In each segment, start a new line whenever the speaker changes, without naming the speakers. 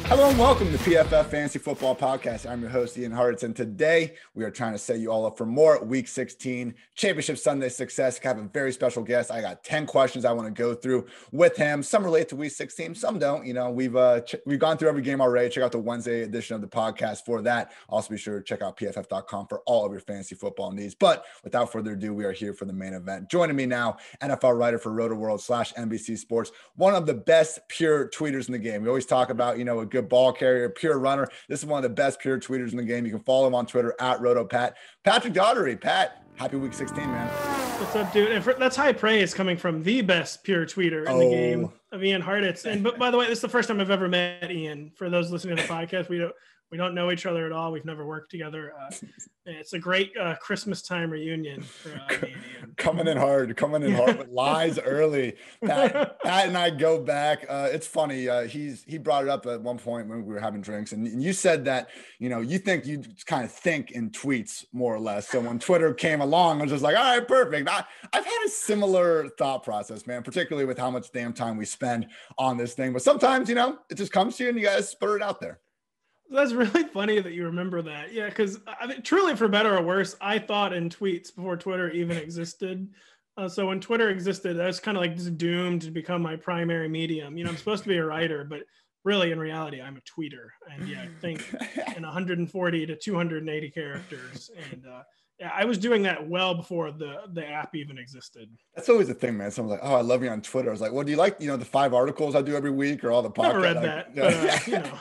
Hello and welcome to PFF Fantasy Football Podcast. I'm your host, Ian Hartitz, and today we are trying to set you all up for more Week 16 Championship Sunday success. I have a very special guest. I got 10 questions I want to go through with him. Some relate to Week 16, some don't. You know, we've gone through every game already. Check out the Wednesday edition of the podcast for that. Also, be sure to check out pff.com for all of your fantasy football needs. But without further ado, we are here for the main event. Joining me now, NFL writer for Rotoworld / NBC Sports, one of the best pure tweeters in the game. We always talk about, a good ball carrier, pure runner. This is one of the best pure tweeters in the game. You can follow him on Twitter at RotoPat. Patrick Daugherty. Pat, happy Week 16, man.
What's up, dude? And that's high praise coming from the best pure tweeter in the game of Ian Hartitz. And but by the way, this is the first time I've ever met Ian. For those listening to the podcast, we don't know each other at all. We've never worked together. It's a great Christmas time reunion for me and Ian. Coming in hard
with lies early. Pat and I go back. It's funny. He brought it up at one point when we were having drinks, and you said that, you kind of think in tweets more or less. So when Twitter came along, I was just like, all right, perfect. I've had a similar thought process, man, particularly with how much damn time we spend on this thing. But sometimes, it just comes to you and you guys spur it out there.
That's really funny that you remember that. Yeah, because truly, for better or worse, I thought in tweets before Twitter even existed. So when Twitter existed, I was kind of like just doomed to become my primary medium. I'm supposed to be a writer, but really in reality, I'm a tweeter. And yeah, I think in 140 to 280 characters. And yeah, I was doing that well before the app even existed.
That's always the thing, man. Someone's like, "Oh, I love you on Twitter." I was like, "Well, do you like, the 5 articles I do every week or all the podcasts?"
Never read that.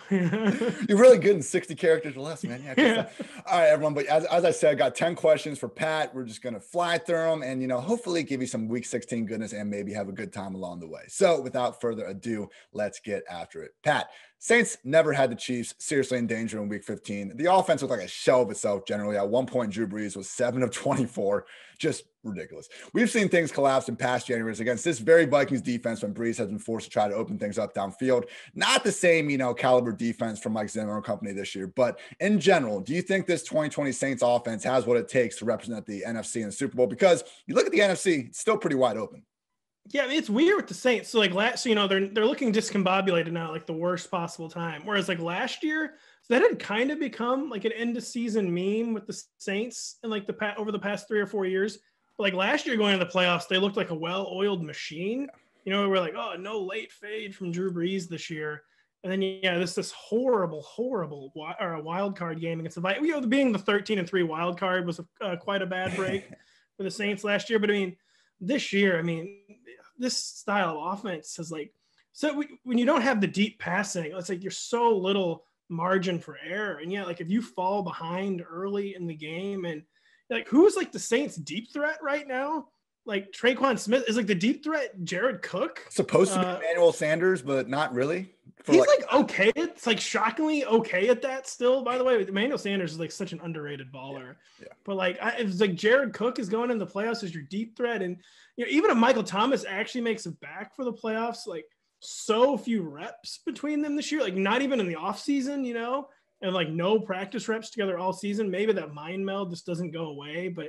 But,
You're really good in 60 characters or less, man. Yeah. All right, everyone. But as I said, I got 10 questions for Pat. We're just going to fly through them and, hopefully give you some Week 16 goodness and maybe have a good time along the way. So without further ado, let's get after it. Pat, Saints never had the Chiefs seriously in danger in Week 15. The offense looked like a shell of itself generally. At one point, Drew Brees was 7 of 24. Just ridiculous. We've seen things collapse in past Januaries against this very Vikings defense when Brees has been forced to try to open things up downfield. Not the same, caliber defense from Mike Zimmer and company this year. But in general, do you think this 2020 Saints offense has what it takes to represent the NFC in the Super Bowl? Because you look at the NFC, it's still pretty wide open.
Yeah, it's weird with the Saints. So they're looking discombobulated now, like the worst possible time. Whereas like last year, that had kind of become like an end of season meme with the Saints and like over the past 3 or 4 years. But like last year going into the playoffs, they looked like a well-oiled machine. We're like, oh, no late fade from Drew Brees this year. And then this horrible wild card game against the Vikings. Being the 13-3 wild card was quite a bad break for the Saints last year. But this year, this style of offense has when you don't have the deep passing, it's like you're so little margin for error. And if you fall behind early in the game and who's the Saints deep threat right now? Like Traquan Smith is the deep threat. Jared Cook
supposed to be Emmanuel Sanders, but not really.
He's okay. It's shockingly okay at that still, by the way. Emmanuel Sanders is such an underrated baller. Yeah. But it's Jared Cook is going into the playoffs as your deep threat. And even if Michael Thomas actually makes it back for the playoffs, so few reps between them this year, not even in the offseason, and no practice reps together all season. Maybe that mind meld just doesn't go away. But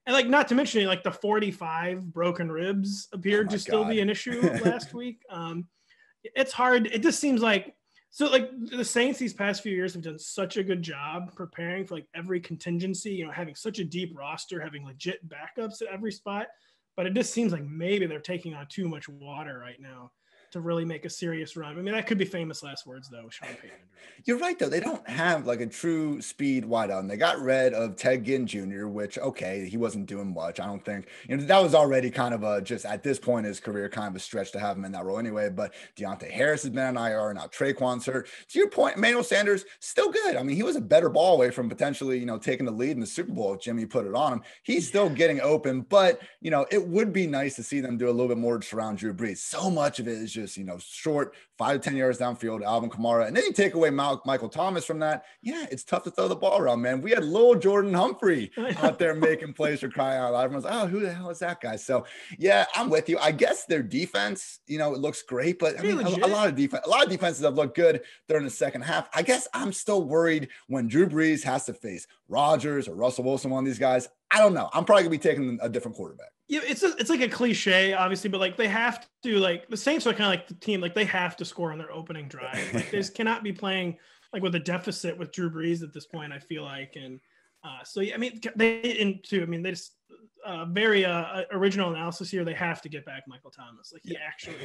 and not to mention the 45 broken ribs appeared to still be an issue last week. It's hard. It just seems the Saints these past few years have done such a good job preparing for every contingency, having such a deep roster, having legit backups at every spot. But it just seems like maybe they're taking on too much water right now to really make a serious run. That could be famous last words, though, with Sean Payton.
You're right, though. They don't have a true speed wideout. And they got rid of Ted Ginn Jr., which, okay, he wasn't doing much. I don't think, that was already kind of just at this point in his career, kind of a stretch to have him in that role anyway. But Deontay Harris has been on IR. Now Traquan's hurt. To your point, Emmanuel Sanders, still good. He was a better ball away from potentially, taking the lead in the Super Bowl if Jimmy put it on him. He's still getting open, but, it would be nice to see them do a little bit more to surround Drew Brees. So much of it is just, short, 5 to 10 yards downfield, Alvin Kamara. And then you take away Michael Thomas from that. Yeah, it's tough to throw the ball around, man. We had little Jordan Humphrey out there making plays for crying out loud. Everyone's like, oh, who the hell is that guy? So, yeah, I'm with you. I guess their defense, it looks great. But, a lot of defenses have looked good during the second half. I guess I'm still worried when Drew Brees has to face Rodgers or Russell Wilson, one of these guys. I don't know. I'm probably going to be taking a different quarterback.
Yeah, it's like a cliche, obviously, but like they have to, like the Saints are kind of like the team, like they have to score on their opening drive. Like they just cannot be playing like with a deficit with Drew Brees at this point, I feel like. And so yeah, I mean they just very original analysis here. They have to get back Michael Thomas. Like he actually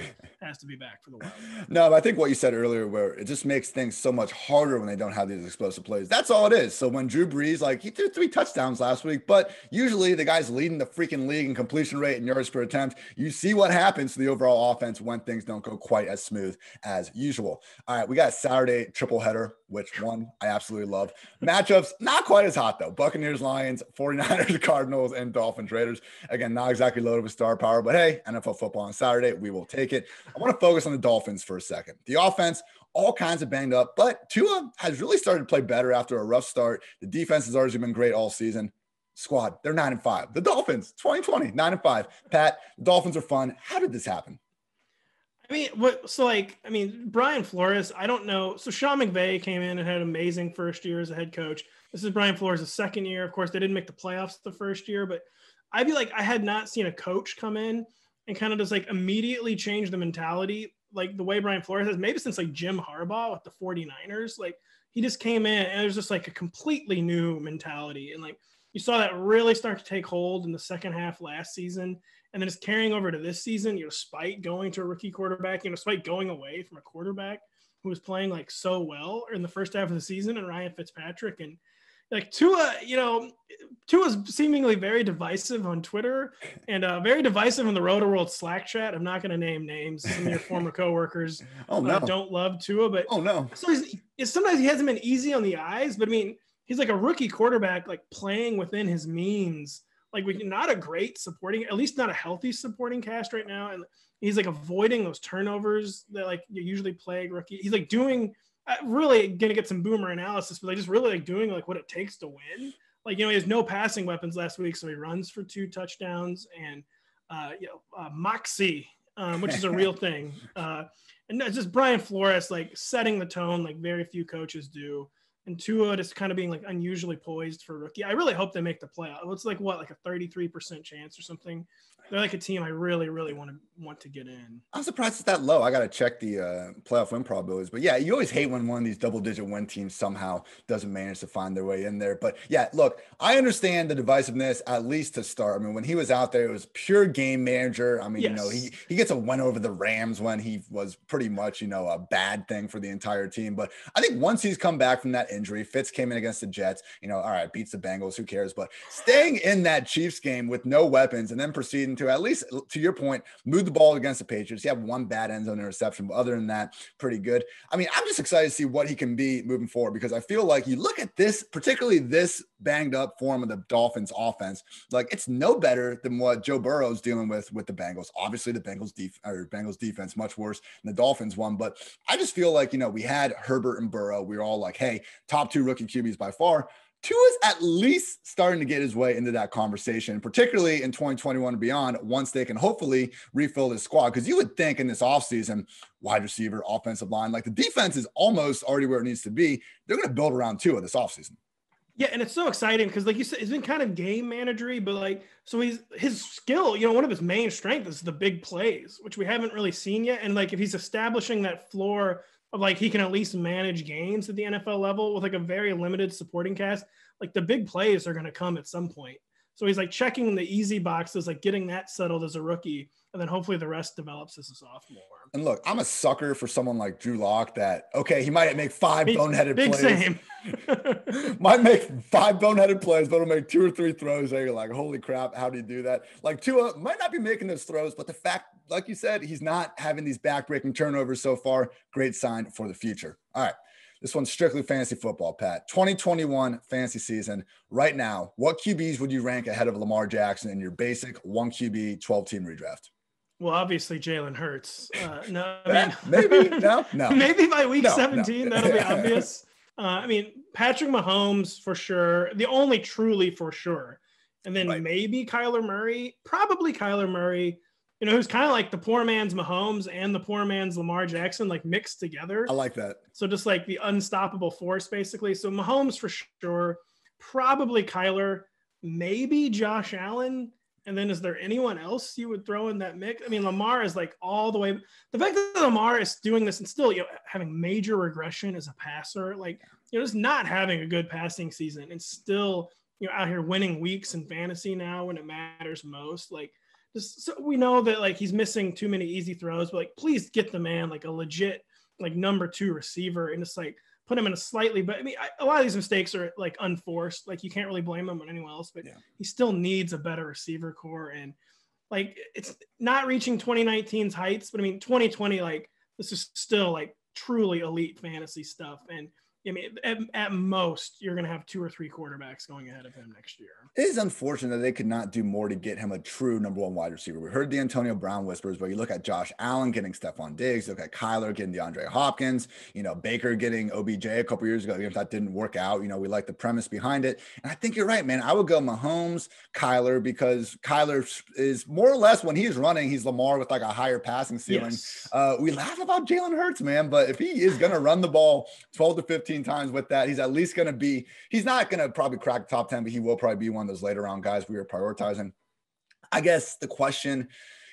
has to be back for the Wild.
No, but I think what you said earlier, where it just makes things so much harder when they don't have these explosive plays. That's all it is. So when Drew Brees, like he threw 3 touchdowns last week, but usually the guy's leading the freaking league in completion rate and yards per attempt. You see what happens to the overall offense when things don't go quite as smooth as usual. All right, we got a Saturday triple header, which one I absolutely love. Matchups not quite as hot though. Buccaneers, Lions, 49ers, Cardinals, and Dolphins, Raiders. Again, not exactly loaded with star power, but hey, NFL football on Saturday, we will take it. I want to focus on the Dolphins for a second. The offense, all kinds of banged up, but Tua has really started to play better after a rough start. The defense has already been great all season. Squad, they're 9-5. The Dolphins, 2020, 9-5. Pat, the Dolphins are fun. How did this happen?
Brian Flores, I don't know. So Sean McVay came in and had an amazing first year as a head coach. This is Brian Flores' second year. Of course, they didn't make the playoffs the first year, but I feel like I had not seen a coach come in and kind of just like immediately change the mentality like the way Brian Flores has, maybe since like Jim Harbaugh with the 49ers. Like he just came in and it was just like a completely new mentality. And like you saw that really start to take hold in the second half last season. And then it's carrying over to this season, despite going to a rookie quarterback, despite going away from a quarterback who was playing like so well in the first half of the season and Ryan Fitzpatrick. And like Tua's seemingly very divisive on Twitter and very divisive in the Rotoworld Slack chat. I'm not going to name names. Some of your former coworkers don't love Tua, but so sometimes he hasn't been easy on the eyes. But I mean, he's like a rookie quarterback, like playing within his means. Like not a great supporting, at least not a healthy supporting cast right now, and he's like avoiding those turnovers that like you usually plague rookie. He's like doing. Really gonna get some boomer analysis, but like just really like doing like what it takes to win. Like he has no passing weapons last week, so he runs for 2 touchdowns and moxie, which is a real thing. And it's just Brian Flores like setting the tone like very few coaches do. And Tua just kind of being like unusually poised for rookie. I really hope they make the playoff. It's like a 33% chance or something. They're like a team I really, really want to get in.
I'm surprised it's that low. I got to check the playoff win probabilities. But yeah, you always hate when one of these double-digit win teams somehow doesn't manage to find their way in there. But yeah, look, I understand the divisiveness, at least to start. I mean, when he was out there, it was pure game manager. I mean, yes. He gets a win over the Rams when he was pretty much, a bad thing for the entire team. But I think once he's come back from that injury, Fitz came in against the Jets, all right, beats the Bengals, who cares? But staying in that Chiefs game with no weapons and then proceeding to, at least to your point, move the ball against the Patriots. You have one bad end zone interception, but other than that, pretty good. I mean, I'm just excited to see what he can be moving forward, because I feel like you look at this, particularly this banged up form of the Dolphins offense, like it's no better than what Joe Burrow's dealing with the Bengals. Obviously the Bengals defense much worse than the Dolphins one, but I just feel like, we had Herbert and Burrow. We were all like, hey, top 2 rookie QBs by far. Tua's at least starting to get his way into that conversation, particularly in 2021 and beyond, once they can hopefully refill this squad. Because you would think in this offseason, wide receiver, offensive line, like the defense is almost already where it needs to be. They're going to build around Tua this offseason.
Yeah, and it's so exciting because, like you said, it's been kind of game managery, but like, so his skill, one of his main strengths is the big plays, which we haven't really seen yet. And like, if he's establishing that floor of like, he can at least manage games at the NFL level with like a very limited supporting cast, like the big plays are going to come at some point. So he's like checking the easy boxes, like getting that settled as a rookie, and then hopefully the rest develops as a sophomore.
And look, I'm a sucker for someone like Drew Lock that, okay, he might make 5 boneheaded plays.
Same.
Might make 5 boneheaded plays, but he'll make 2 or 3 throws there. You're like, holy crap, how do you do that? Like Tua might not be making those throws, but the fact, like you said, he's not having these backbreaking turnovers so far. Great sign for the future. All right. This one's strictly fantasy football, Pat. 2021 fantasy season. Right now, what QBs would you rank ahead of Lamar Jackson in your basic 1 QB 12-team redraft?
Well, obviously Jalen Hurts.
No.
Maybe by week 17, that'll be obvious. Patrick Mahomes for sure. The only truly for sure. And then maybe Kyler Murray, probably Kyler Murray, who's kind of like the poor man's Mahomes and the poor man's Lamar Jackson, like mixed together.
I like that.
So just like the unstoppable force, basically. So Mahomes for sure, probably Kyler, maybe Josh Allen. And then is there anyone else you would throw in that mix? I mean, Lamar is like all the way. The fact that Lamar is doing this and still, having major regression as a passer, like, just not having a good passing season and still, out here winning weeks in fantasy now when it matters most. Like, just so we know that like he's missing too many easy throws, but like, please get the man like a legit like number 2 receiver and just like put him in a slightly, but I mean, a lot of these mistakes are like unforced. Like you can't really blame him on anyone else, but he still needs a better receiver core. And like, it's not reaching 2019's heights, but I mean, 2020, like this is still like truly elite fantasy stuff. And I mean, at most, you're going to have 2 or 3 quarterbacks going ahead of him next year.
It is unfortunate that they could not do more to get him a true number 1 wide receiver. We heard the Antonio Brown whispers, but you look at Josh Allen getting Stephon Diggs, look at Kyler getting DeAndre Hopkins, Baker getting OBJ a couple years ago. That didn't work out. We like the premise behind it. And I think you're right, man. I would go Mahomes, Kyler, because Kyler is more or less when he's running, he's Lamar with like a higher passing ceiling. Yes. We laugh about Jalen Hurts, man, but if he is going to run the ball 12 to 15 times with that, he's at least going to be, he's not going to probably crack top 10, but he will probably be one of those later round guys we are prioritizing. I guess the question,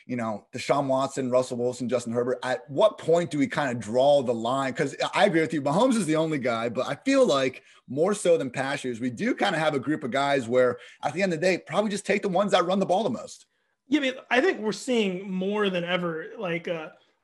Deshaun Watson, Russell Wilson, Justin Herbert, at what point do we kind of draw the line? Because I agree with you, Mahomes is the only guy, but I feel like more so than past years, we do kind of have a group of guys where at the end of the day, probably just take the ones that run the ball the most.
Yeah, I mean, I think we're seeing more than ever, like,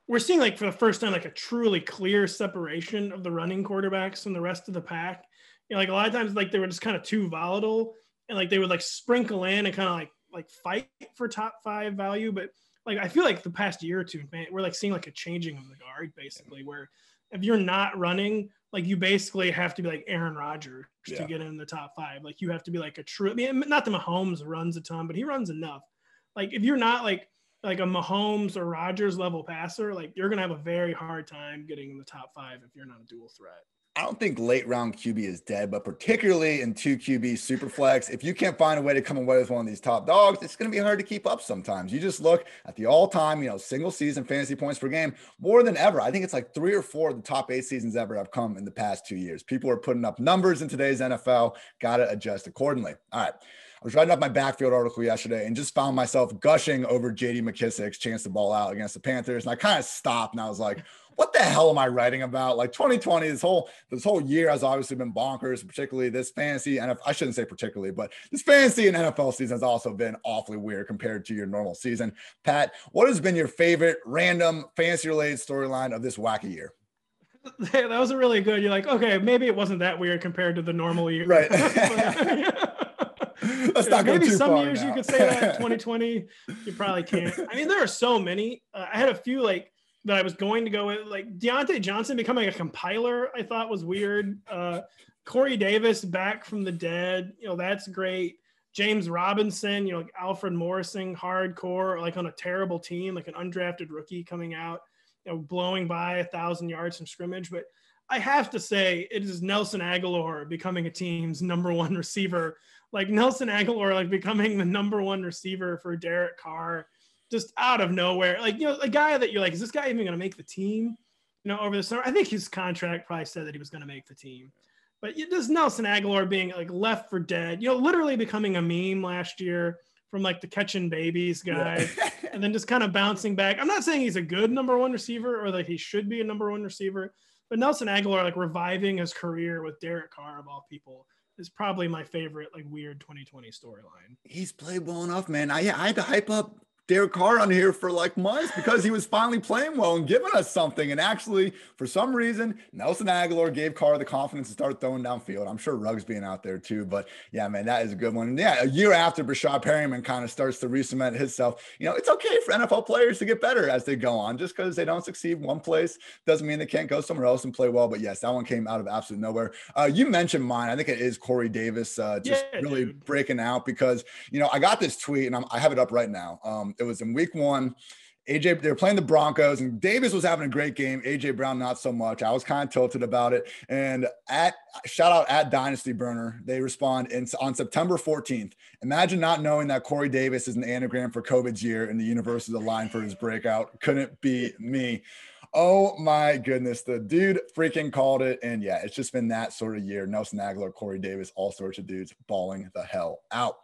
we're seeing like for the first time, like a truly clear separation of the running quarterbacks from the rest of the pack. Like a lot of times, like they were just kind of too volatile and like they would like sprinkle in and kind of like fight for top 5 value. But like, I feel like the past year or two, man, we're like seeing like a changing of the guard basically, where if you're not running, like you basically have to be like Aaron Rodgers to get in the top 5. Like you have to be like a true, I mean, not that Mahomes runs a ton, but he runs enough. Like if you're not like a Mahomes or Rodgers level passer, like you're going to have a very hard time getting in the top 5 if you're not a dual threat.
I don't think late round QB is dead, but particularly in 2 QB super flex, if you can't find a way to come away with one of these top dogs, it's going to be hard to keep up sometimes. You just look at the all-time, single season fantasy points per game more than ever. I think it's like 3 or 4 of the top 8 seasons ever have come in the past 2 years. People are putting up numbers in today's NFL. Got to adjust accordingly. All right. I was writing up my backfield article yesterday and just found myself gushing over J.D. McKissick's chance to ball out against the Panthers. And I kind of stopped and I was like, what the hell am I writing about? Like 2020, this whole year has obviously been bonkers, particularly this fantasy. And I shouldn't say particularly, but this fantasy and NFL season has also been awfully weird compared to your normal season. Pat, what has been your favorite random fantasy related storyline of this wacky year?
That was a really good. You're like, okay, maybe it wasn't that weird compared to the normal year.
Right. Let's not go
maybe
too
some
far
years
now.
You could say that 2020, you probably can't. I mean, there are so many. I had a few like that I was going to go with, like Deontay Johnson becoming a compiler. I thought was weird. Corey Davis back from the dead. That's great. James Robinson, like Alfred Morrison, hardcore, like on a terrible team, like an undrafted rookie coming out, blowing by 1,000 yards from scrimmage. But I have to say, it is Nelson Aguilar becoming a team's number 1 receiver. Like Nelson Aguilar, like becoming the number 1 receiver for Derek Carr, just out of nowhere. Like, a guy that you're like, is this guy even going to make the team? Over the summer, I think his contract probably said that he was going to make the team. But just Nelson Aguilar being like left for dead, literally becoming a meme last year from like the catching babies guy, and then just kind of bouncing back. I'm not saying he's a good number 1 receiver or that he should be a number 1 receiver, but Nelson Aguilar, like reviving his career with Derek Carr of all people, is probably my favorite, like weird 2020 storyline.
He's played well enough, man. I had to hype up Derek Carr on here for like months because he was finally playing well and giving us something. And actually, for some reason, Nelson Aguilar gave Carr the confidence to start throwing downfield. I'm sure Ruggs being out there too, but yeah, man, that is a good one. And yeah, a year after Brashad Perryman kind of starts to re-cement himself, it's okay for NFL players to get better as they go on. Just because they don't succeed one place doesn't mean they can't go somewhere else and play well. But yes, that one came out of absolute nowhere. You mentioned mine. I think it is Corey Davis really breaking out because, I got this tweet and I have it up right now. It was in week 1. they were playing the Broncos, and Davis was having a great game. AJ Brown, not so much. I was kind of tilted about it. And shout out at Dynasty Burner, they respond on September 14th. Imagine not knowing that Corey Davis is an anagram for COVID's year and the universe is aligned for his breakout. Couldn't be me. Oh my goodness. The dude freaking called it. And yeah, it's just been that sort of year. Nelson Aguilar, Corey Davis, all sorts of dudes balling the hell out.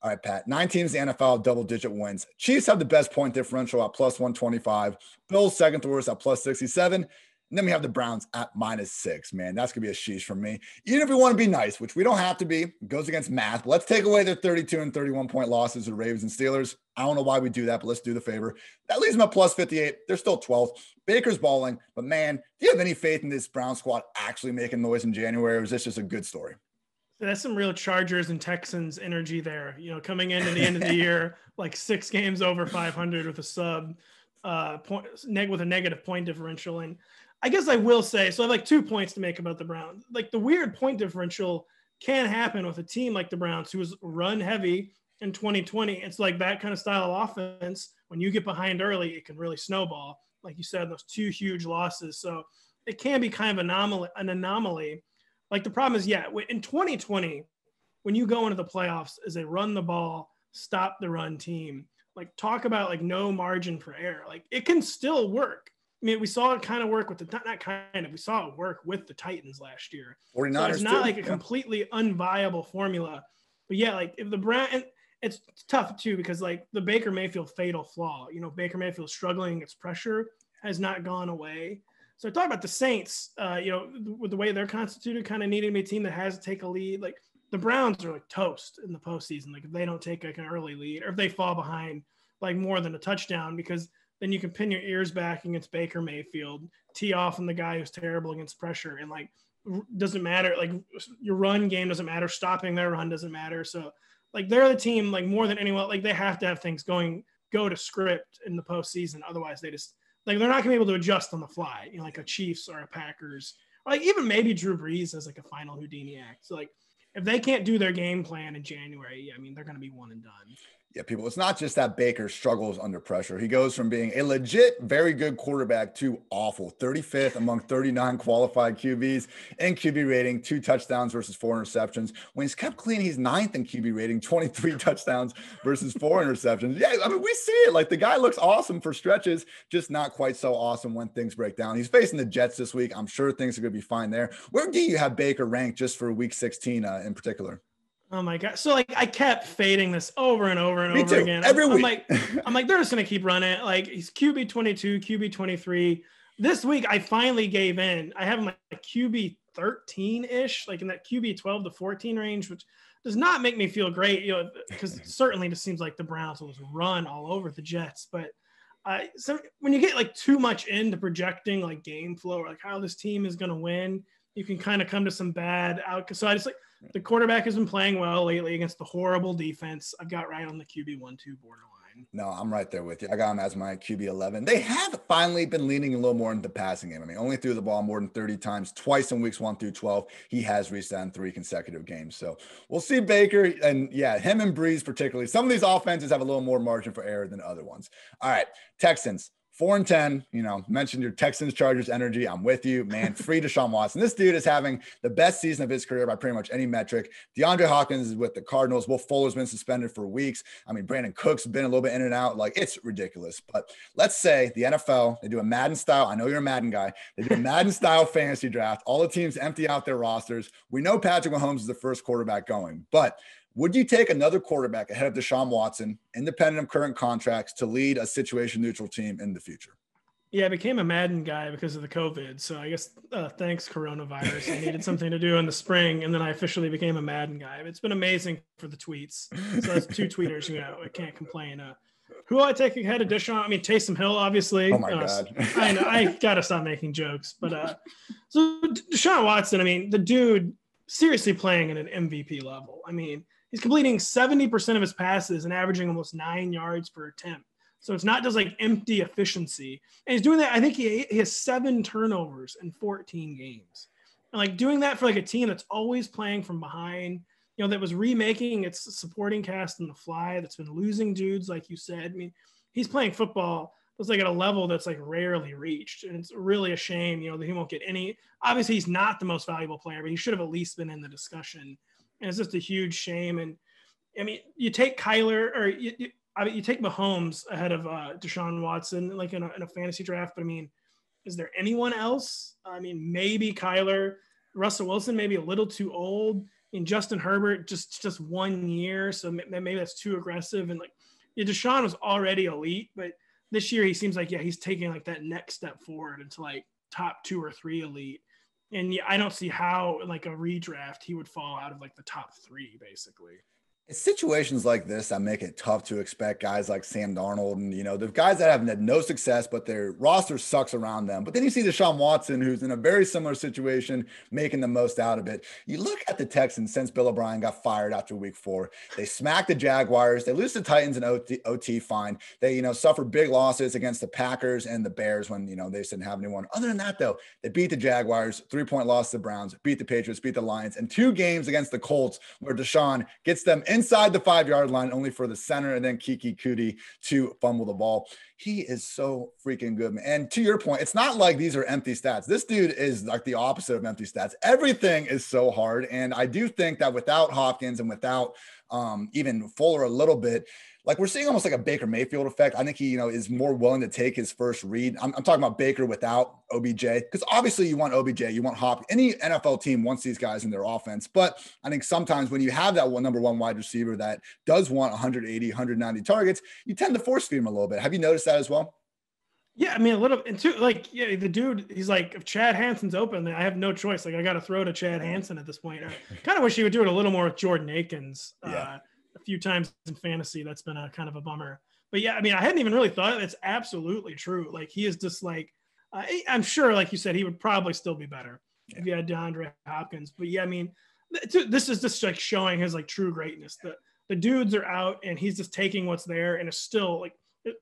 All right, Pat. 9 teams in the NFL, double-digit wins. Chiefs have the best point differential at plus 125. Bills second to worst at plus 67. And then we have the Browns at -6. Man, that's going to be a sheesh for me. Even if we want to be nice, which we don't have to be, it goes against math. But let's take away their 32 and 31 point losses to the Ravens and Steelers. I don't know why we do that, but let's do the favor. That leaves them at plus 58. They're still 12th. Baker's balling. But man, do you have any faith in this Brown squad actually making noise in January, or is this just a good story?
That's some real Chargers and Texans energy there. Coming into the end of the year, like 6 games over 500 with a sub with a negative point differential. And I guess I will say, so I have like 2 points to make about the Browns. Like the weird point differential can happen with a team like the Browns, who was run heavy in 2020. It's like that kind of style of offense. When you get behind early, it can really snowball. Like you said, those 2 huge losses. So it can be kind of an anomaly. Like the problem is, in 2020, when you go into the playoffs as a run the ball, stop the run team, like talk about like no margin for error. Like it can still work. I mean, we saw it kind of work with we saw it work with the Titans last year.
49ers
so it's not like a completely unviable formula. But like if the Browns, it's tough too, because like the Baker Mayfield fatal flaw, Baker Mayfield struggling against pressure has not gone away. So I talk about the Saints, with the way they're constituted, kind of needing to be a team that has to take a lead. Like the Browns are like toast in the postseason. Like if they don't take like an early lead, or if they fall behind like more than a touchdown, because then you can pin your ears back against Baker Mayfield, tee off on the guy who's terrible against pressure. And like, doesn't matter. Like your run game doesn't matter. Stopping their run doesn't matter. So like they're the team, like more than anyone, like they have to have things go to script in the postseason. Otherwise they just, like they're not gonna be able to adjust on the fly, like a Chiefs or a Packers, or like even maybe Drew Brees as like a final Houdini act. So like if they can't do their game plan in January, I mean they're gonna be one and done.
Yeah, people, it's not just that Baker struggles under pressure. He goes from being a legit, very good quarterback to awful. 35th among 39 qualified QBs in QB rating, 2 touchdowns versus 4 interceptions. When he's kept clean, he's 9th in QB rating, 23 touchdowns versus 4 interceptions. Yeah, I mean, we see it. Like the guy looks awesome for stretches, just not quite so awesome when things break down. He's facing the Jets this week. I'm sure things are going to be fine there. Where do you have Baker ranked just for week 16 in particular?
Oh my God. So like I kept fading this over and over and
Me
over
too.
again.
Every week.
I'm like, they're just going to keep running it. Like he's QB 22, QB 23. This week I finally gave in. I have him like QB 13-ish, like in that QB 12 to 14 range, which does not make me feel great, because it certainly just seems like the Browns will just run all over the Jets. But so when you get like too much into projecting like game flow or like how this team is going to win, you can kind of come to some bad outcomes. So I just like, the quarterback has been playing well lately against the horrible defense. I've got right on the QB 1-2 borderline.
No, I'm right there with you. I got him as my QB 11. They have finally been leaning a little more into the passing game. I mean, only threw the ball more than 30 times, twice in weeks 1 through 12. He has reached that in 3 consecutive games. So we'll see Baker, and him and Brees particularly. Some of these offenses have a little more margin for error than other ones. All right, Texans. 4-10, mentioned your Texans Chargers energy. I'm with you, man. Free Deshaun Watson. This dude is having the best season of his career by pretty much any metric. DeAndre Hopkins is with the Cardinals. Will Fuller's been suspended for weeks. I mean, Brandon Cooks been a little bit in and out. Like, it's ridiculous. But let's say the NFL, they do a Madden style. I know you're a Madden guy. They do a Madden style fantasy draft. All the teams empty out their rosters. We know Patrick Mahomes is the first quarterback going, but would you take another quarterback ahead of Deshaun Watson, independent of current contracts, to lead a situation-neutral team in the future?
Yeah, I became a Madden guy because of the COVID. So I guess thanks, coronavirus. I needed something to do in the spring, and then I officially became a Madden guy. It's been amazing for the tweets. So that's 2 tweeters. I can't complain. Who will I take ahead of Deshaun? I mean, Taysom Hill, obviously.
Oh, my God.
I know. I got to stop making jokes. But so Deshaun Watson, I mean, the dude seriously playing at an MVP level. I mean, he's completing 70% of his passes and averaging almost 9 yards per attempt. So it's not just like empty efficiency. And he's doing that. I think he has 7 turnovers in 14 games. And like doing that for like a team that's always playing from behind, that was remaking its supporting cast on the fly, that's been losing dudes, like you said. I mean, he's playing football that's like at a level that's like rarely reached. And it's really a shame, that he won't get any. Obviously, he's not the most valuable player, but he should have at least been in the discussion. And it's just a huge shame. And I mean, you take Kyler or you take Mahomes ahead of Deshaun Watson, like in a fantasy draft. But I mean, is there anyone else? I mean, maybe Kyler, Russell Wilson, maybe a little too old. And Justin Herbert, just 1 year. So maybe that's too aggressive. And like, yeah, Deshaun was already elite, but this year he seems like, he's taking like that next step forward into like top 2 or 3 elite. And yeah, I don't see how like a redraft he would fall out of like the top 3 basically.
It's situations like this that make it tough to expect guys like Sam Darnold and, the guys that have had no success, but their roster sucks around them. But then you see Deshaun Watson, who's in a very similar situation, making the most out of it. You look at the Texans since Bill O'Brien got fired after week 4. They smacked the Jaguars. They lose the Titans in OT fine. They, suffer big losses against the Packers and the Bears when, they didn't have anyone. Other than that, though, they beat the Jaguars, 3-point loss to the Browns, beat the Patriots, beat the Lions, and 2 games against the Colts where Deshaun gets them inside the 5-yard line, only for the center and then Kiki Kuti to fumble the ball. He is so freaking good, man. And to your point, it's not like these are empty stats. This dude is like the opposite of empty stats. Everything is so hard. And I do think that without Hopkins and without even Fuller a little bit, like we're seeing almost like a Baker Mayfield effect. I think he, is more willing to take his first read. I'm talking about Baker without OBJ, because obviously you want OBJ, you want Hopkins. Any NFL team wants these guys in their offense. But I think sometimes when you have that number 1 wide receiver that does want 180, 190 targets, you tend to force feed him a little bit. Have you noticed that as well?
Yeah, I mean, a little, and too, like, yeah, the dude, he's like, if Chad Hansen's open, I have no choice. Like, I got to throw to Chad Hansen at this point. I kind of wish he would do it a little more with Jordan Akins. A few times in fantasy, that's been a kind of a bummer. But yeah, I mean, I hadn't even really thought it's absolutely true. Like, he is just like, I'm sure, like you said, he would probably still be better if he had DeAndre Hopkins. But yeah, I mean, this is just like showing his like true greatness. The dudes are out and he's just taking what's there, and it's still like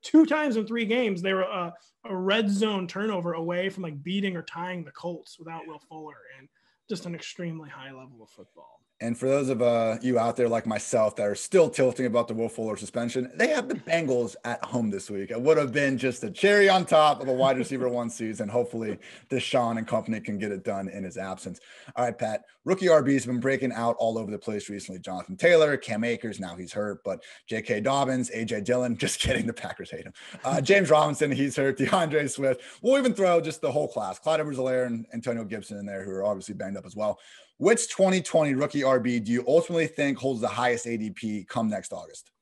2 times in 3 games they were a red zone turnover away from like beating or tying the Colts without Will Fuller, and just an extremely high level of football.
And for those of you out there like myself that are still tilting about the Will Fuller suspension, they have the Bengals at home this week. It would have been just a cherry on top of a wide receiver 1 season. Hopefully Deshaun and company can get it done in his absence. All right, Pat, rookie RBs have been breaking out all over the place recently. Jonathan Taylor, Cam Akers, now he's hurt, but J.K. Dobbins, A.J. Dillon, just kidding, the Packers hate him. James Robinson, he's hurt. DeAndre Swift. We'll even throw just the whole class. Clyde Edwards-Helaire and Antonio Gibson in there, who are obviously banged up as well. Which 2020 rookie RB do you ultimately think holds the highest ADP come next August?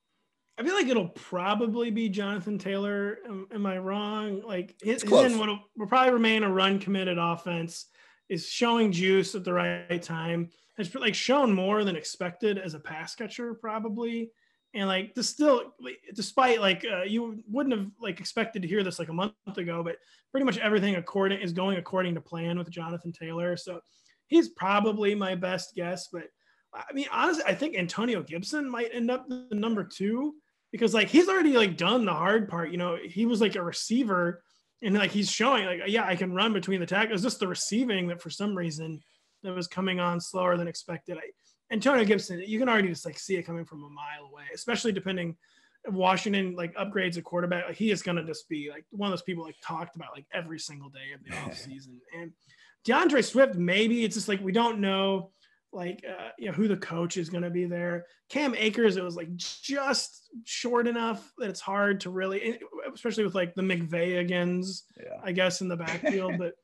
I feel like it'll probably be Jonathan Taylor. Am I wrong? Like his will probably remain a run committed offense, is showing juice at the right time. Has like shown more than expected as a pass catcher probably. And like this still, despite like you wouldn't have like expected to hear this like a month ago, but pretty much everything is going according to plan with Jonathan Taylor. So he's probably my best guess. But I mean, honestly, I think Antonio Gibson might end up the number 2, because like he's already like done the hard part. He was like a receiver, and like he's showing like, yeah, I can run between the tackles. It's just the receiving that for some reason that was coming on slower than expected. Antonio Gibson, you can already just like see it coming from a mile away, especially depending if Washington like upgrades a quarterback. Like he is going to just be like one of those people like talked about like every single day of the offseason. And DeAndre Swift, maybe it's just like, we don't know like, who the coach is going to be there. Cam Akers, it was like just short enough that it's hard to really, especially with like the McVay-agans, I guess, in the backfield. But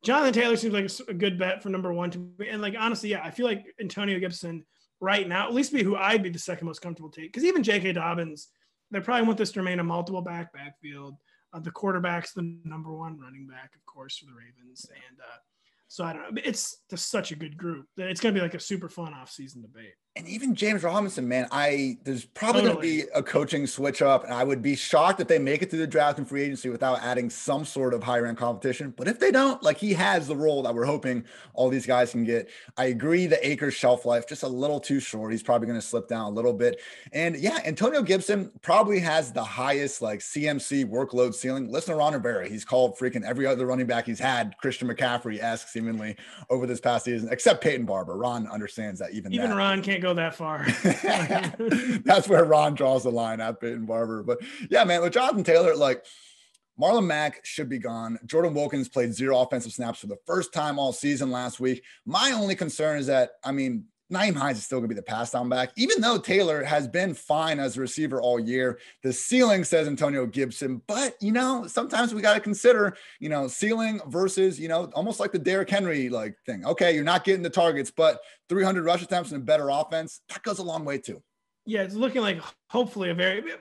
Jonathan Taylor seems like a good bet for number 1 to be. And like, honestly, yeah, I feel like Antonio Gibson right now, at least be who I'd be the second most comfortable take. Because even J.K. Dobbins, they probably want this to remain a multiple backfield. The quarterback's the number 1 running back, of course, for the Ravens. And so I don't know. It's just such a good group that it's going to be like a super fun offseason debate.
And even James Robinson, man, there's probably going to be a coaching switch up, and I would be shocked if they make it to the draft and free agency without adding some sort of higher end competition. But if they don't, like he has the role that we're hoping all these guys can get. I agree the Akers shelf life, just a little too short. He's probably going to slip down a little bit. And yeah, Antonio Gibson probably has the highest like CMC workload ceiling. Listen to Ron Rivera. He's called freaking every other running back he's had Christian McCaffrey-esque seemingly over this past season, except Peyton Barber. Ron understands that even
Ron can't go that far.
That's where Ron draws the line at Peyton Barber. But yeah, man, with Jonathan Taylor, like Marlon Mack should be gone. Jordan Wilkins played 0 offensive snaps for the first time all season last week. My only concern is that, I mean, Nyheim Hines is still going to be the pass down back, even though Taylor has been fine as a receiver all year. The ceiling says Antonio Gibson, but, sometimes we got to consider, ceiling versus, almost like the Derrick Henry thing. Okay, you're not getting the targets, but 300 rush attempts and a better offense, that goes a long way too.
Yeah, it's looking like hopefully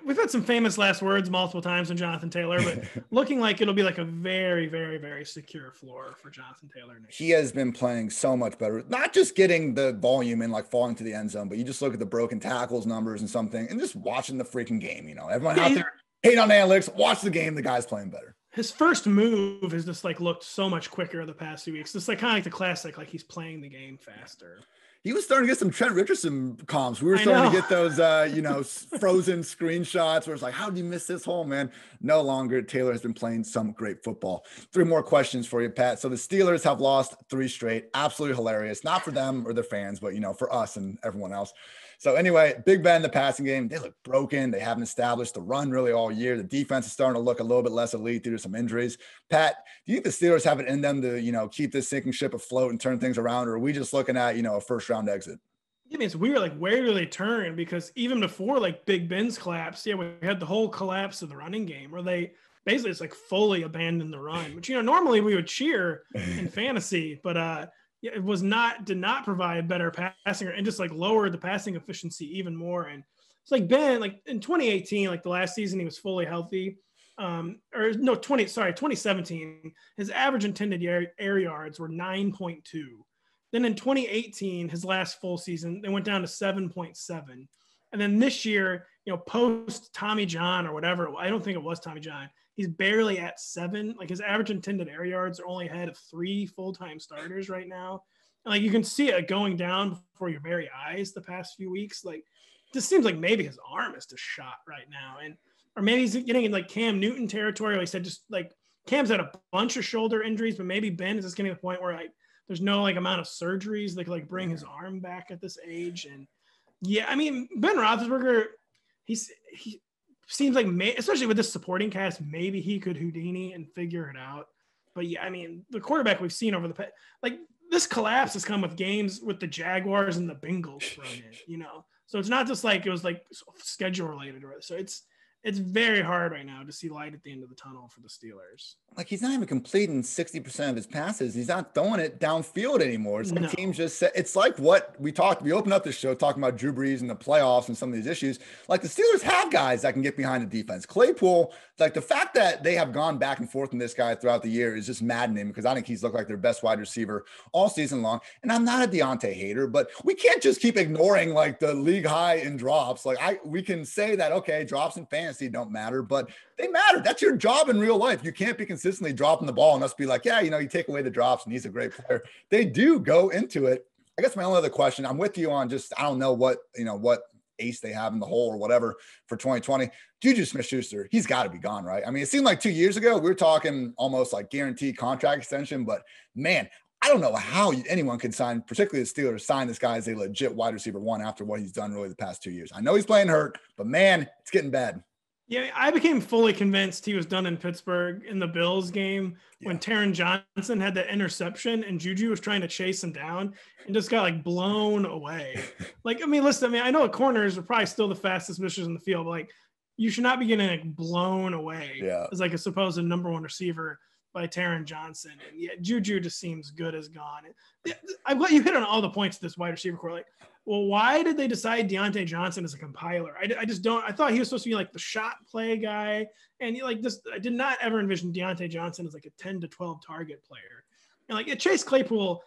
we've had some famous last words multiple times from Jonathan Taylor, but looking like it'll be like a very, very, very secure floor for Jonathan Taylor.
He has been playing so much better, not just getting the volume and falling to the end zone, but you just look at the broken tackles numbers and something and just watching the freaking game, everyone out there hate on analytics, watch the game. The guy's playing better.
His first move has just looked so much quicker the past few weeks. Just kind of like the classic, he's playing the game faster.
He was starting to get some Trent Richardson comps. We were starting to get those, frozen screenshots where it's like, how did you miss this hole, man? No longer. Taylor has been playing some great football. 3 more questions for you, Pat. So the Steelers have lost 3 straight. Absolutely hilarious. Not for them or their fans, but, for us and everyone else. So anyway, Big Ben, the passing game, they look broken. They haven't established the run really all year. The defense is starting to look a little bit less elite due to some injuries. Pat, do you think the Steelers have it in them to, keep this sinking ship afloat and turn things around? Or are we just looking at, a first round exit?
I mean, it's weird. Where do they turn? Because even before Big Ben's collapse, we had the whole collapse of the running game where they basically it's fully abandoned the run, which, normally we would cheer in fantasy, but, it did not provide better passing and just lowered the passing efficiency even more. And it's Ben, in 2018, the last season, he was fully healthy. 2017, his average intended air yards were 9.2. Then in 2018, his last full season, they went down to 7.7. And then this year, post Tommy John or whatever, I don't think it was Tommy John, he's barely at 7. His average intended air yards are only ahead of 3 full-time starters right now. And you can see it going down before your very eyes the past few weeks. Just seems like maybe his arm is just shot right now. Or maybe he's getting in Cam Newton territory. He said Cam's had a bunch of shoulder injuries, but maybe Ben is just getting to the point where there's no amount of surgeries that could bring his arm back at this age. And yeah, I mean, Ben Roethlisberger, he seems especially with this supporting cast, maybe he could Houdini and figure it out. But yeah, I mean, the quarterback we've seen over the past, this collapse has come with games with the Jaguars and the Bengals thrown in, So it's not just it was schedule related. So it's very hard right now to see light at the end of the tunnel for the Steelers.
He's not even completing 60% of his passes. He's not throwing it downfield anymore. It's teams just said, it's what we opened up this show talking about Drew Brees and the playoffs and some of these issues. The Steelers have guys that can get behind the defense. Claypool, the fact that they have gone back and forth in this guy throughout the year is just maddening because I think he's looked like their best wide receiver all season long. And I'm not a Deontay hater, but we can't just keep ignoring the league high in drops. We can say that, okay, drops in fantasy don't matter, but they matter. That's your job in real life. You can't be consistently dropping the ball and us be you take away the drops and he's a great player. They do go into it. I guess my only other question, I'm with you on I don't know what ace they have in the hole or whatever for 2020. Juju Smith-Schuster, he's got to be gone, right? I mean, it seemed 2 years ago, we were talking almost guaranteed contract extension, but man, I don't know how anyone can sign, particularly the Steelers, sign this guy as a legit wide receiver 1 after what he's done really the past 2 years. I know he's playing hurt, but man, it's getting bad.
Yeah, I became fully convinced he was done in Pittsburgh in the Bills game when Taron Johnson had that interception and Juju was trying to chase him down and just got blown away. I know corners are probably still the fastest rushers in the field, but you should not be getting blown away as a supposed number 1 receiver by Taron Johnson. And yeah, Juju just seems good as gone. I've let you hit on all the points of this wide receiver core. Well, why did they decide Deontay Johnson as a compiler? I just don't. I thought he was supposed to be the shot play guy, and I did not ever envision Deontay Johnson as a 10 to 12 target player. And Chase Claypool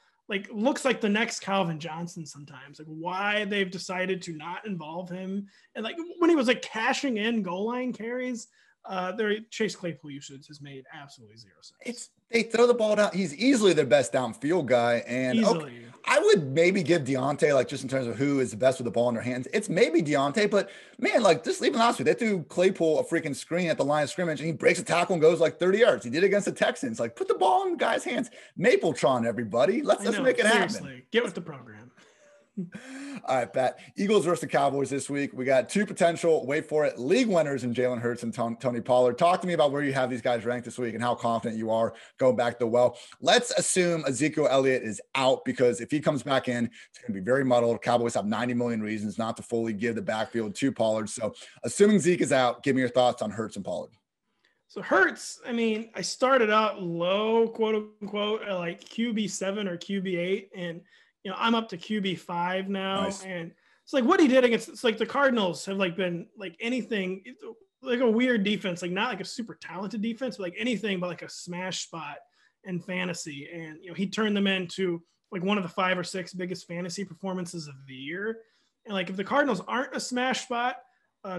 looks like the next Calvin Johnson sometimes. Why they've decided to not involve him, and when he was cashing in goal line carries, their Chase Claypool usage has made absolutely 0 sense.
They throw the ball down. He's easily their best downfield guy. And okay, I would maybe give Deontay, just in terms of who is the best with the ball in their hands. It's maybe Deontay, but man, just even last week, they threw Claypool a freaking screen at the line of scrimmage and he breaks a tackle and goes 30 yards. He did it against the Texans. Put the ball in the guy's hands. Mapletron, everybody. Let's make it happen.
Get with the program.
All right, Pat. Eagles versus the Cowboys this week. We got two potential, wait for it, league winners in Jalen Hurts and Tony Pollard. Talk to me about where you have these guys ranked this week and how confident you are going back to well. Let's assume Ezekiel Elliott is out, because if he comes back in, it's going to be very muddled. Cowboys have 90 million reasons not to fully give the backfield to Pollard. So assuming Zeke is out, give me your thoughts on Hurts and Pollard.
So Hurts, I mean, I started out low, quote unquote, at like QB7 or QB8, and I'm up to QB5 now. Nice. And it's like what he did against, it's like the Cardinals have like been like anything, like a weird defense, like not like a super talented defense, but like anything but like a smash spot in fantasy. And, he turned them into like one of the 5 or 6 biggest fantasy performances of the year. And like, if the Cardinals aren't a smash spot,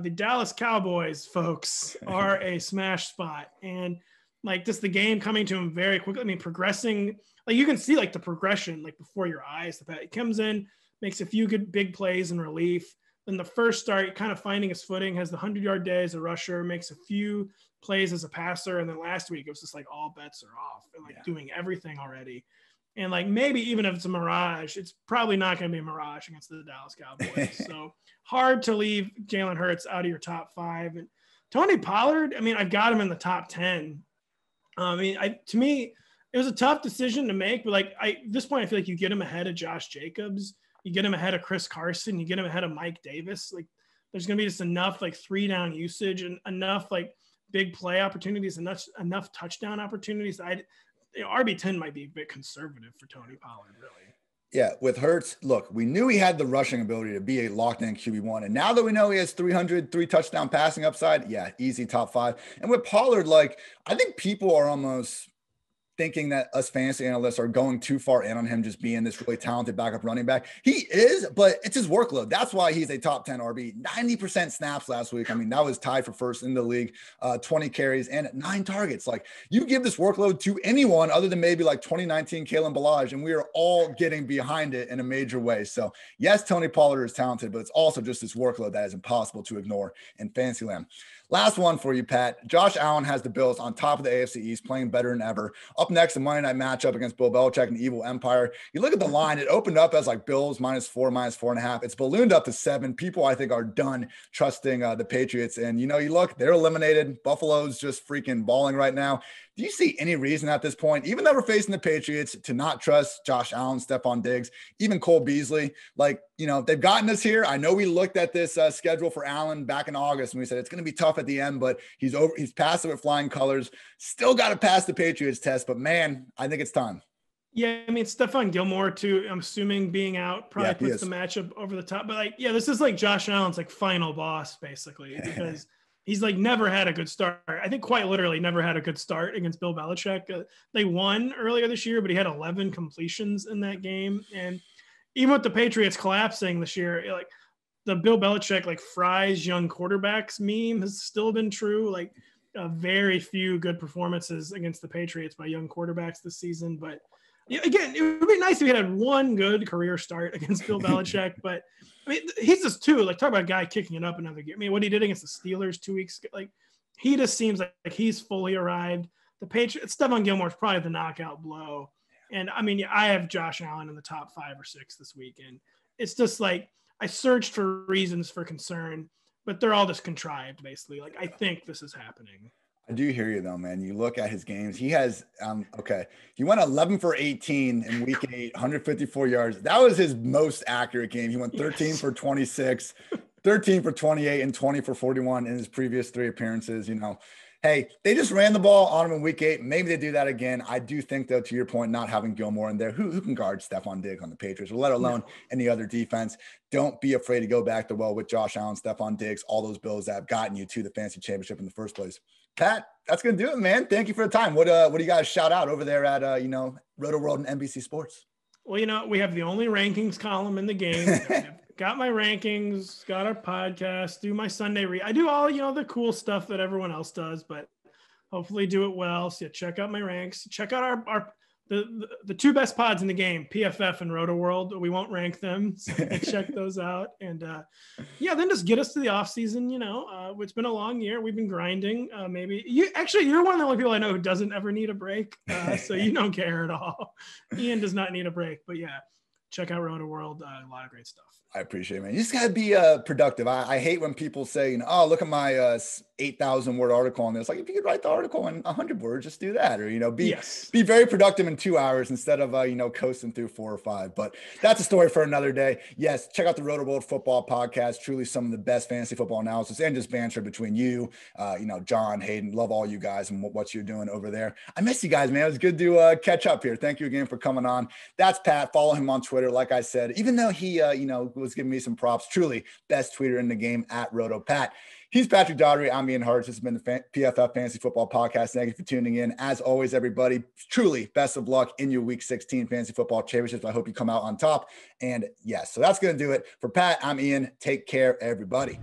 the Dallas Cowboys, folks, are a smash spot. And like just the game coming to him very quickly. I mean, progressing, like you can see like the progression like before your eyes. He comes in, makes a few good big plays in relief. Then the first start, kind of finding his footing, has the 100-yard day as a rusher, makes a few plays as a passer. And then last week it was just like all bets are off and like doing everything already. And like maybe even if it's a mirage, it's probably not going to be a mirage against the Dallas Cowboys. So hard to leave Jalen Hurts out of your top 5. And Tony Pollard, I mean, I've got him in the top 10. I mean, to me, it was a tough decision to make, but like at this point, I feel like you get him ahead of Josh Jacobs, you get him ahead of Chris Carson, you get him ahead of Mike Davis. Like there's going to be just enough like 3-down usage and enough like big play opportunities, enough touchdown opportunities. RB10 might be a bit conservative for Tony Pollard, really.
Yeah, with Hurts, look, we knew he had the rushing ability to be a locked-in QB1, and now that we know he has 303 touchdown passing upside, yeah, easy top 5. And with Pollard, like, I think people are almost thinking that us fantasy analysts are going too far in on him just being this really talented backup running back. He is, but it's his workload. That's why he's a top 10 RB. 90% snaps last week. I mean, that was tied for first in the league, 20 carries and 9 targets. Like, you give this workload to anyone other than maybe like 2019 Kalen Ballage, and we are all getting behind it in a major way. So yes, Tony Pollard is talented, but it's also just this workload that is impossible to ignore in fantasy land. Last one for you, Pat. Josh Allen has the Bills on top of the AFC East, playing better than ever. Up next, the Monday night matchup against Bill Belichick and Evil Empire. You look at the line, it opened up as like Bills -4, -4.5. It's ballooned up to 7. People, I think, are done trusting the Patriots. And, you look, they're eliminated. Buffalo's just freaking balling right now. Do you see any reason at this point, even though we're facing the Patriots, to not trust Josh Allen, Stephon Diggs, even Cole Beasley? Like, they've gotten us here. I know we looked at this schedule for Allen back in August, and we said it's going to be tough at the end, but he's passed it with flying colors. Still got to pass the Patriots test, but man, I think it's time.
Yeah, I mean, Stephon Gilmore too, I'm assuming being out probably puts the matchup over the top. But like, yeah, this is like Josh Allen's like final boss basically, because he's like never had a good start. I think quite literally never had a good start against Bill Belichick. They won earlier this year, but he had 11 completions in that game. And even with the Patriots collapsing this year, like the Bill Belichick like fries young quarterbacks meme has still been true. Like very few good performances against the Patriots by young quarterbacks this season. But again, it would be nice if he had one good career start against Bill Belichick. But I mean, he's just too, like, talk about a guy kicking it up another game. I mean, what he did against the Steelers 2 weeks ago, like, he just seems like he's fully arrived. The Patriots, Stephon Gilmore is probably the knockout blow. And I mean, I have Josh Allen in the top 5 or 6 this week. And it's just like, I searched for reasons for concern, but they're all just contrived, basically. Like, I think this is happening.
I do hear you though, man. You look at his games. He has, he went 11 for 18 in week 8, 154 yards. That was his most accurate game. He went 13 for 26, 13 for 28, and 20 for 41 in his previous 3 appearances. Hey, they just ran the ball on him in week 8. Maybe they do that again. I do think, though, to your point, not having Gilmore in there, who can guard Stephon Diggs on the Patriots, let alone any other defense? Don't be afraid to go back to well with Josh Allen, Stephon Diggs, all those Bills that have gotten you to the fantasy championship in the first place. Pat, that's going to do it, man. Thank you for the time. What do you guys shout out over there at, Rotoworld and NBC Sports?
Well, we have the only rankings column in the game. Got my rankings, got our podcast, do my Sunday read. I do all, the cool stuff that everyone else does, but hopefully do it well. So check out my ranks. Check out the 2 best pods in the game, PFF and Rotoworld. We won't rank them. So check those out. And then just get us to the off season. It's been a long year. We've been grinding. Maybe you're one of the only people I know who doesn't ever need a break. So you don't care at all. Ian does not need a break, but yeah. check out Rotoworld. A lot of great stuff.
I appreciate it, man. You just got to be productive. I hate when people say, oh, look at my 8,000 word article on this. Like, if you could write the article in 100 words, just do that. Or, be very productive in 2 hours instead of, coasting through 4 or 5. But that's a story for another day. Yes, check out the Rotoworld Football Podcast. Truly some of the best fantasy football analysis and just banter between you, John, Hayden. Love all you guys and what you're doing over there. I miss you guys, man. It was good to catch up here. Thank you again for coming on. That's Pat. Follow him on Twitter. Like I said, even though he, was giving me some props, truly best tweeter in the game at RotoPat. He's Patrick Daugherty. I'm Ian Hartitz. This has been the PFF Fantasy Football Podcast. Thank you for tuning in. As always, everybody, truly best of luck in your Week 16 Fantasy Football Championships. I hope you come out on top. And yes, so that's going to do it. For Pat, I'm Ian. Take care, everybody.